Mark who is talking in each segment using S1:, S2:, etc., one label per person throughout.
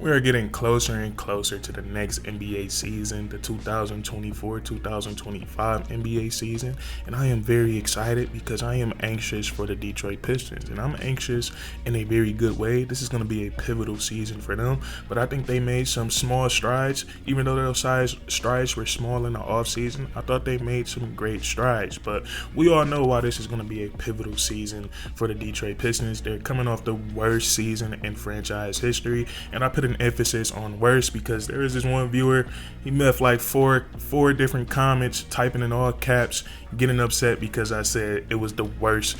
S1: We are getting closer and closer to the next NBA season, the 2024-2025 NBA season, and I am very excited because I am anxious for the Detroit Pistons, and I'm anxious in a very good way. This is going to be a pivotal season for them, but I think they made some small strides. Even though those strides were small in the offseason, I thought they made some great strides, but we all know why this is going to be a pivotal season for the Detroit Pistons. They're coming off the worst season in franchise history, and I put an emphasis on worst because there is this one viewer, he left like four different comments, typing in all caps, getting upset because I said it was the worst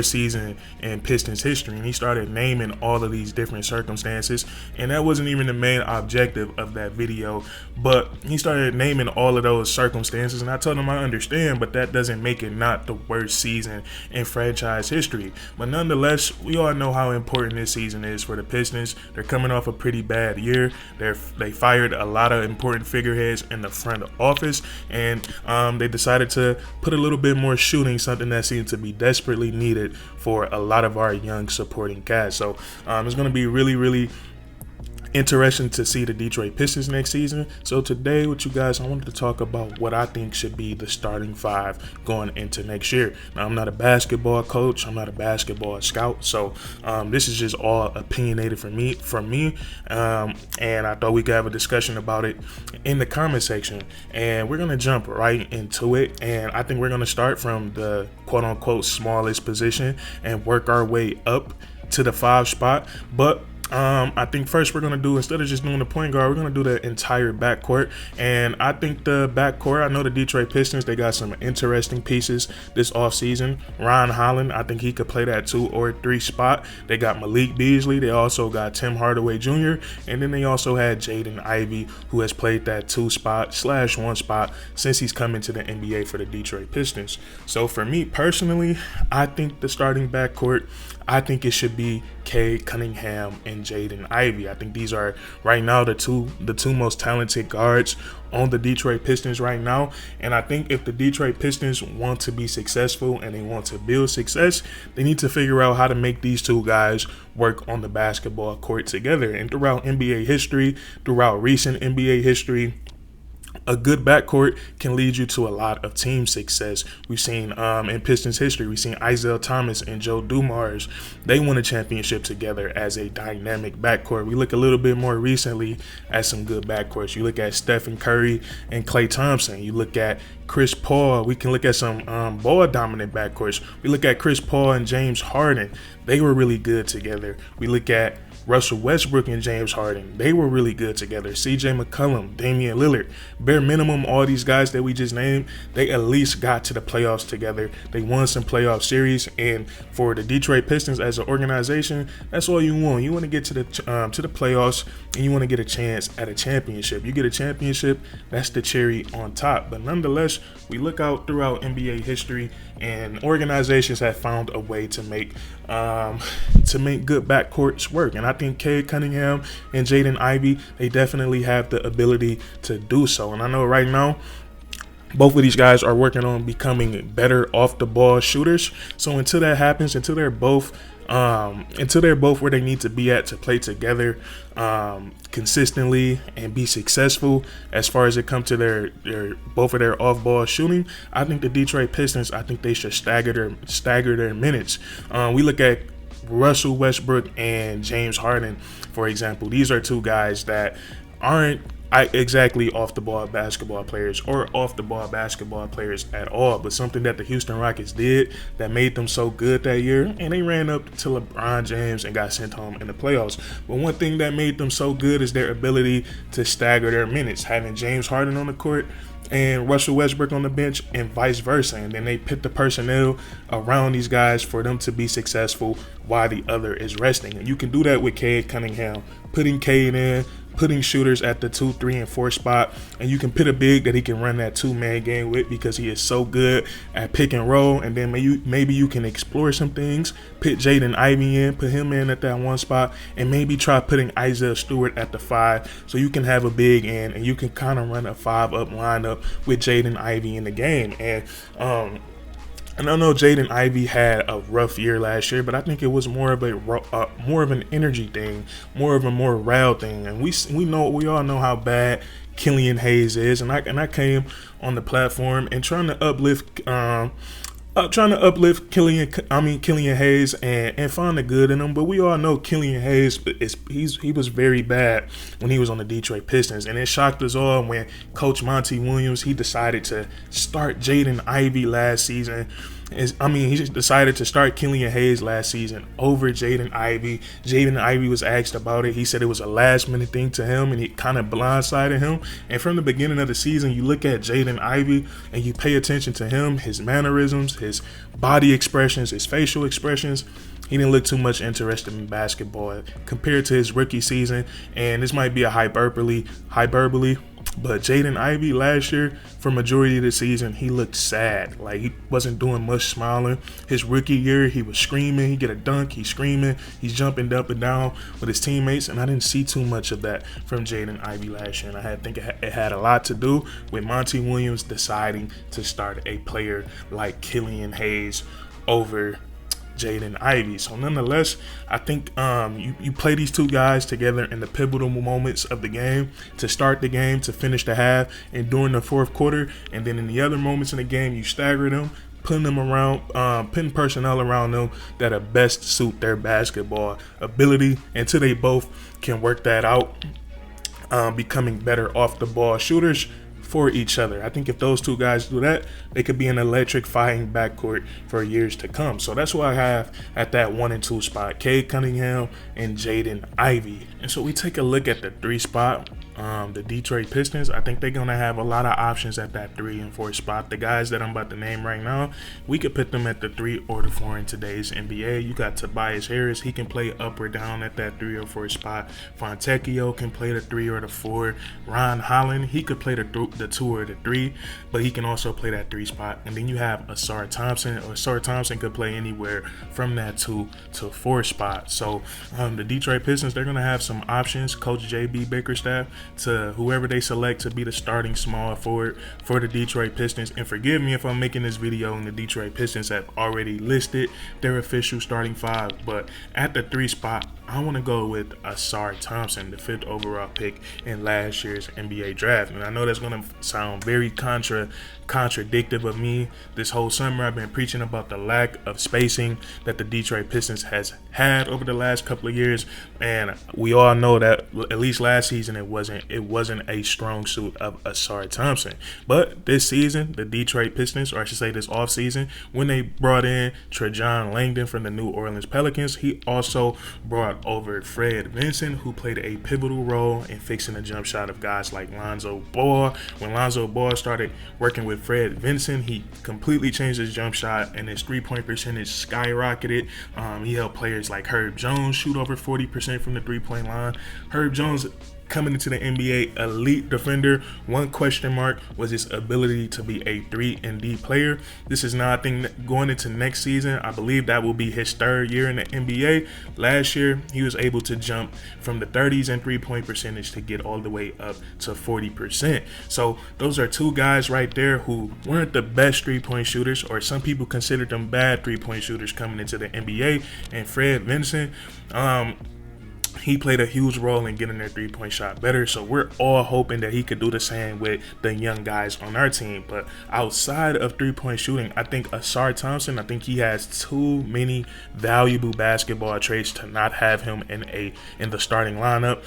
S1: season in Pistons history, and he started naming all of these different circumstances, and that wasn't even the main objective of that video, but he started naming all of those circumstances, and I told him I understand, but that doesn't make it not the worst season in franchise history. But nonetheless, we all know how important this season is for the Pistons. They're coming off a pretty bad year. They fired a lot of important figureheads in the front office, and they decided to put a little bit more shooting, something that seemed to be desperately needed for a lot of our young supporting cast. So it's going to be really interesting to see the Detroit Pistons next season. So today with you guys, I wanted to talk about what I think should be the starting five going into next year. Now, I'm not a basketball coach, I'm not a basketball scout, so this is just all opinionated from me, and I thought we could have a discussion about it in the comment section, and we're gonna jump right into it. And I think we're gonna start from the quote-unquote smallest position and work our way up to the 5 spot. But I think first we're going to do, instead of just doing the point guard, we're going to do the entire backcourt. And I think the backcourt, I know the Detroit Pistons, they got some interesting pieces this offseason. Ron Holland, I think he could play that 2 or 3 spot. They got Malik Beasley. They also got Tim Hardaway Jr. And then they also had Jaden Ivey, who has played that 2 spot / 1 spot since he's come into the NBA for the Detroit Pistons. So for me personally, I think the starting backcourt, I think it should be Cade Cunningham and Jaden Ivey. I think these are right now the two most talented guards on the Detroit Pistons right now. And I think if the Detroit Pistons want to be successful and they want to build success, they need to figure out how to make these two guys work on the basketball court together. And throughout NBA history, throughout recent NBA history, a good backcourt can lead you to a lot of team success. We've seen in Pistons history, we've seen Isaiah Thomas and Joe Dumars. They won a championship together as a dynamic backcourt. We look a little bit more recently at some good backcourts. You look at Stephen Curry and Klay Thompson. You look at Chris Paul. We can look at some ball-dominant backcourts. We look at Chris Paul and James Harden. They were really good together. We look at Russell Westbrook and James Harden. They were really good together. CJ McCollum, Damian Lillard. Bare minimum, all these guys that we just named, they at least got to the playoffs together. They won some playoff series. And for the Detroit Pistons as an organization, that's all you want. You want to get to the playoffs, and you want to get a chance at a championship. You get a championship, that's the cherry on top. But nonetheless, we look out throughout NBA history, and organizations have found a way to make good backcourts work. And I think Cade Cunningham and Jaden Ivey, they definitely have the ability to do so. And I know right now, both of these guys are working on becoming better off the ball shooters. So until that happens, until they're both where they need to be at to play together consistently and be successful as far as it comes to their both of their off-ball shooting, I think the Detroit Pistons, I think they should stagger their minutes. We look at Russell Westbrook and James Harden, for example. These are two guys that aren't exactly off-the-ball basketball players or off-the-ball basketball players at all, but something that the Houston Rockets did that made them so good that year, and they ran up to LeBron James and got sent home in the playoffs. But one thing that made them so good is their ability to stagger their minutes, having James Harden on the court and Russell Westbrook on the bench and vice versa. And then they put the personnel around these guys for them to be successful while the other is resting. And you can do that with Cade Cunningham, putting Cade in, putting shooters at the 2, 3, and 4 spot, and you can put a big that he can run that 2-man game with because he is so good at pick and roll. And then maybe you can explore some things, put Jaden Ivey in, put him in at that 1 spot, and maybe try putting Isaiah Stewart at the 5, so you can have a big in and you can kind of run a 5-up lineup with Jaden Ivey in the game. And And I know Jaden Ivey had a rough year last year, but I think it was more of more of an energy thing, more of a morale thing. And we all know how bad Killian Hayes is, and I came on the platform and trying to uplift Killian Hayes and find the good in him. But we all know Killian Hayes he was very bad when he was on the Detroit Pistons, and it shocked us all when Coach Monty Williams he decided to start Jaden Ivey last season. He just decided to start Killian Hayes last season over Jaden Ivey. Jaden Ivey was asked about it. He said it was a last-minute thing to him, and it kind of blindsided him. And from the beginning of the season, you look at Jaden Ivey, and you pay attention to him, his mannerisms, his body expressions, his facial expressions. He didn't look too much interested in basketball compared to his rookie season. And this might be a hyperbole, but Jaden Ivey last year, for majority of the season, he looked sad. Like he wasn't doing much smiling. His rookie year, he was screaming. He get a dunk, he's screaming. He's jumping up and down with his teammates, and I didn't see too much of that from Jaden Ivey last year. And I think it had a lot to do with Monty Williams deciding to start a player like Killian Hayes over Jaden Ivey. So nonetheless, I think you play these two guys together in the pivotal moments of the game, to start the game, to finish the half, and during the fourth quarter, and then in the other moments in the game, you stagger them, putting them around, putting personnel around them that are best suit their basketball ability until they both can work that out, becoming better off the ball shooters for each other. I think if those two guys do that, they could be an electrifying backcourt for years to come. So that's what I have at that 1 and 2 spot: Cade Cunningham and Jaden Ivey. And so we take a look at the 3 spot. The Detroit Pistons, I think they're going to have a lot of options at that 3 and 4 spot. The guys that I'm about to name right now, we could put them at the 3 or the 4 in today's NBA. You got Tobias Harris. He can play up or down at that 3 or 4 spot. Fontecchio can play the 3 or the 4. Ron Holland, he could play the 2 or the 3, but he can also play that 3 spot. And then you have Asar Thompson. Asar Thompson could play anywhere from that 2 to 4 spot. So the Detroit Pistons, they're going to have some options. Coach J.B. Bickerstaff, to whoever they select to be the starting small forward for the Detroit Pistons. And forgive me if I'm making this video and the Detroit Pistons have already listed their official starting 5, but at the 3 spot, I want to go with Asar Thompson, the 5th overall pick in last year's NBA draft. And I know that's going to sound very contradictive of me. This whole summer I've been preaching about the lack of spacing that the Detroit Pistons has had over the last couple of years, and we all know that at least last season it wasn't a strong suit of Asar Thompson. But this season, the Detroit Pistons, or I should say this offseason, when they brought in Trajan Langdon from the New Orleans Pelicans, he also brought over Fred Vincent, who played a pivotal role in fixing the jump shot of guys like Lonzo Ball. When Lonzo Ball started working with Fred Vincent, he completely changed his jump shot, and his 3-point percentage skyrocketed. He helped players like Herb Jones shoot over 40% from the 3-point line. Herb Jones, coming into the NBA, elite defender. One question mark was his ability to be a 3 and D player. This is now, I think, going into next season, I believe that will be his 3rd year in the NBA. Last year, he was able to jump from the 30s in 3-point percentage to get all the way up to 40%. So those are 2 guys right there who weren't the best 3-point shooters, or some people considered them bad 3-point shooters coming into the NBA. And Fred Vincent, he played a huge role in getting their 3-point shot better. So we're all hoping that he could do the same with the young guys on our team. But outside of 3-point shooting, I think Asar Thompson, I think he has too many valuable basketball traits to not have him in the starting lineup.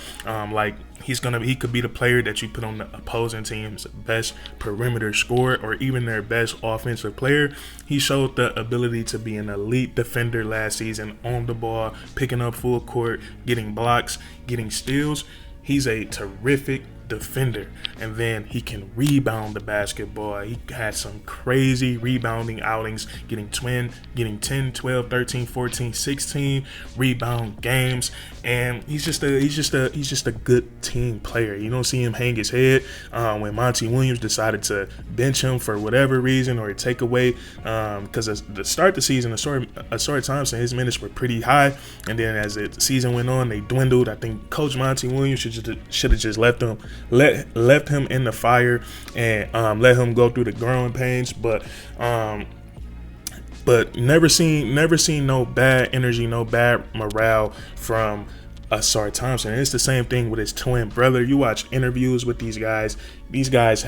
S1: He could be the player that you put on the opposing team's best perimeter scorer, or even their best offensive player. He showed the ability to be an elite defender last season, on the ball, picking up full court, getting blocks, getting steals. He's a terrific defender, and then he can rebound the basketball. He had some crazy rebounding outings, getting 10, 12, 13, 14, 16 rebound games, and he's just a good team player. You don't see him hang his head when Monty Williams decided to bench him for whatever reason, or take away because the start of the season, Asar Thompson, his minutes were pretty high, and then as the season went on, they dwindled. I think Coach Monty Williams should have just left him in the fire and let him go through the growing pains. But But never seen no bad energy, no bad morale from Asar Thompson. And it's the same thing with his twin brother. You watch interviews with these guys. These guys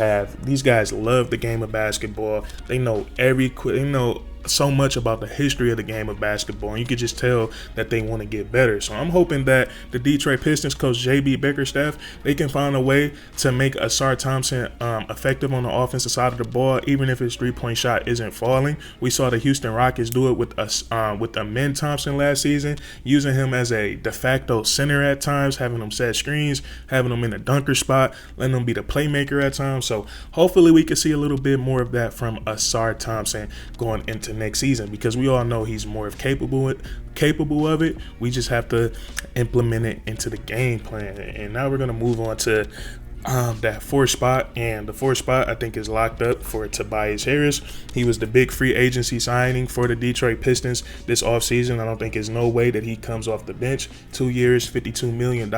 S1: love the game of basketball. They know they know so much about the history of the game of basketball, and you could just tell that they want to get better. So I'm hoping that the Detroit Pistons coach JB Bickerstaff, they can find a way to make Asar Thompson effective on the offensive side of the ball, even if his three-point shot isn't falling. We saw the Houston Rockets do it with Amen Thompson last season, using him as a de facto center at times, having him set screens, having him in the dunker spot, letting him be the playmaker at times. So hopefully we can see a little bit more of that from Asar Thompson going into next season, because we all know he's more capable of it. We just have to implement it into the game plan. And now we're going to move on to that fourth spot, and the fourth spot I think is locked up for Tobias Harris. He was the big free agency signing for the Detroit Pistons this offseason. I don't think there's no way that he comes off the bench. 2 years, $52 million,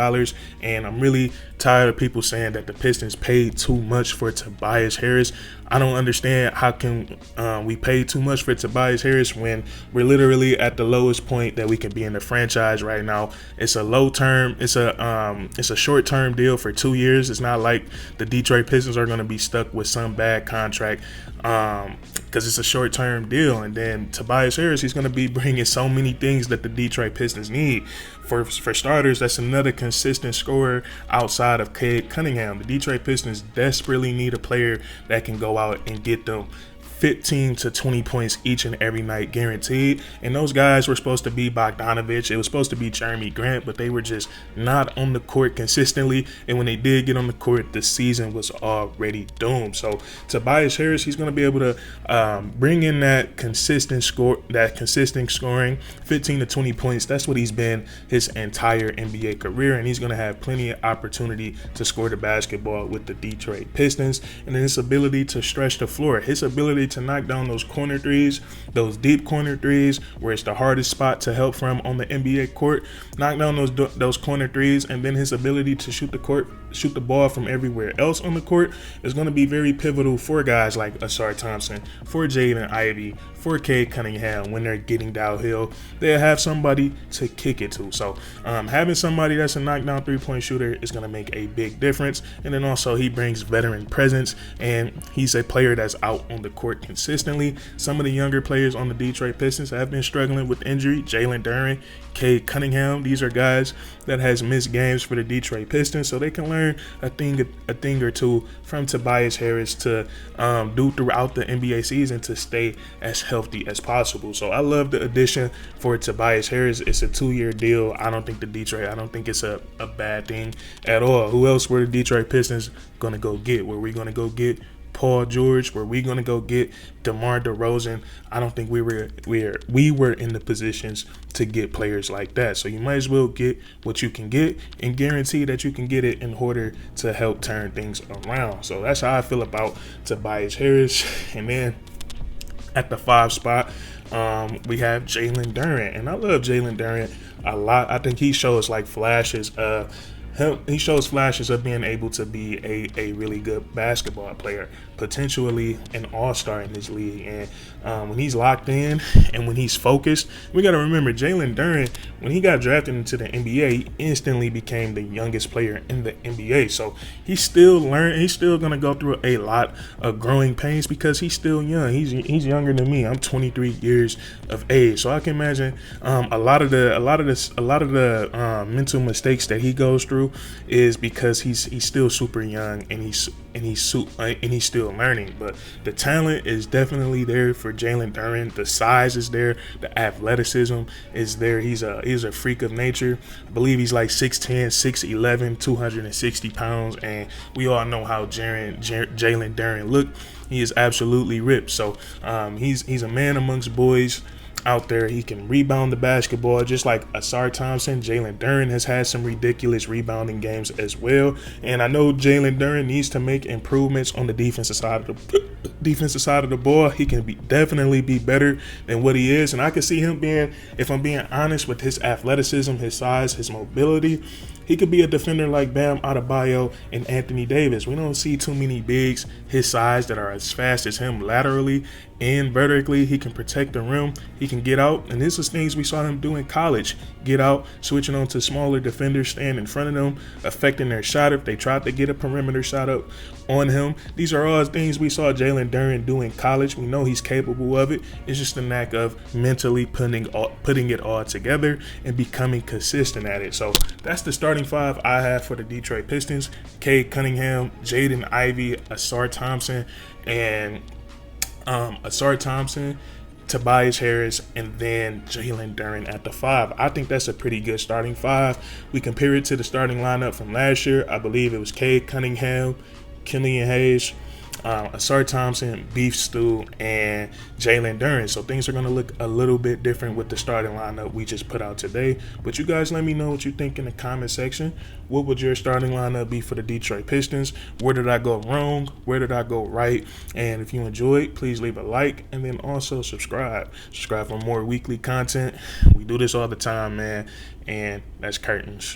S1: and I'm really tired of people saying that the Pistons paid too much for Tobias Harris. I don't understand how can we pay too much for Tobias Harris when we're literally at the lowest point that we can be in the franchise right now. It's a short-term deal for 2 years. It's not like the Detroit Pistons are going to be stuck with some bad contract because it's a short-term deal. And then Tobias Harris, he's going to be bringing so many things that the Detroit Pistons need. For starters, that's another consistent scorer outside of Cade Cunningham. The Detroit Pistons desperately need a player that can go out and get them 15 to 20 points each and every night guaranteed. And those guys were supposed to be Bogdanovich. It was supposed to be Jeremy Grant, but they were just not on the court consistently. And when they did get on the court, the season was already doomed. So Tobias Harris, he's going to be able to bring in that consistent scoring, 15 to 20 points. That's what he's been his entire NBA career. And he's going to have plenty of opportunity to score the basketball with the Detroit Pistons. And then his ability to stretch the floor, his ability to knock down those corner threes, those deep corner threes, where it's the hardest spot to help from on the NBA court. Knock down those corner threes, and then his ability to shoot the ball from everywhere else on the court is going to be very pivotal for guys like Asar Thompson, for Jaden Ivey, for Cade Cunningham. When they're getting downhill, they'll have somebody to kick it to. So having somebody that's a knockdown three-point shooter is going to make a big difference. And then also he brings veteran presence, and he's a player that's out on the court consistently. Some of the younger players on the Detroit Pistons have been struggling with injury. Jalen Duren, Cade Cunningham, these are guys that has missed games for the Detroit Pistons, so they can learn a thing or two from Tobias Harris to do throughout the NBA season to stay as healthy as possible. So I love the addition for Tobias Harris. It's a 2-year deal. I don't think it's a bad thing at all. Who else were the Detroit Pistons going to go get? Were we going to go get Paul George? Were we going to go get DeMar DeRozan? I don't think we were in the positions to get players like that. So you might as well get what you can get and guarantee that you can get it in order to help turn things around. So that's how I feel about Tobias Harris. And then at the 5 spot, we have Jalen Duren, and I love Jalen Duren a lot. I think he shows flashes of being able to be a really good basketball player, potentially an all-star in this league. And when he's locked in and when he's focused, we got to remember Jalen Duren, when he got drafted into the NBA, he instantly became the youngest player in the NBA. So he's still learning. He's still going to go through a lot of growing pains because he's still young. He's younger than me. I'm 23 years of age. So I can imagine a lot of the mental mistakes that he goes through is because he's still super young and he's still learning. But the talent is definitely there for Jalen Duren. The size is there. The athleticism is there. He's a freak of nature. I believe he's like 6'10", 6'11", 260 pounds, and we all know how Jalen Duren looked. He is absolutely ripped. So he's a man amongst boys out there. He can rebound the basketball just like Asar Thompson. Jalen Duren has had some ridiculous rebounding games as well, and I know Jalen Duren needs to make improvements on the defensive side of the ball. He can definitely be better than what he is, and I can see him being, if I'm being honest, with his athleticism, his size, his mobility, He could be a defender like Bam Adebayo and Anthony Davis. We don't see too many bigs his size that are as fast as him laterally and vertically. He can protect the rim. He can get out. And this is things we saw him do in college. Get out, switching on to smaller defenders, stand in front of them, affecting their shot if they tried to get a perimeter shot up on him. These are all things we saw Jalen Duren do in college. We know he's capable of it. It's just a knack of mentally putting it all together and becoming consistent at it. So that's the starting five I have for the Detroit Pistons. Cade Cunningham, Jaden Ivey, Asar Thompson, Tobias Harris, and then Jalen Duren at the 5. I think that's a pretty good starting 5. We compare it to the starting lineup from last year. I believe it was Cade Cunningham, Killian Hayes, Asar Thompson, Beef Stew, and Jalen Duren. So things are going to look a little bit different with the starting lineup we just put out today. But you guys let me know what you think in the comment section. What would your starting lineup be for the Detroit Pistons? Where did I go wrong? Where did I go right? And if you enjoyed, please leave a like and then also subscribe. Subscribe for more weekly content. We do this all the time, man. And that's curtains.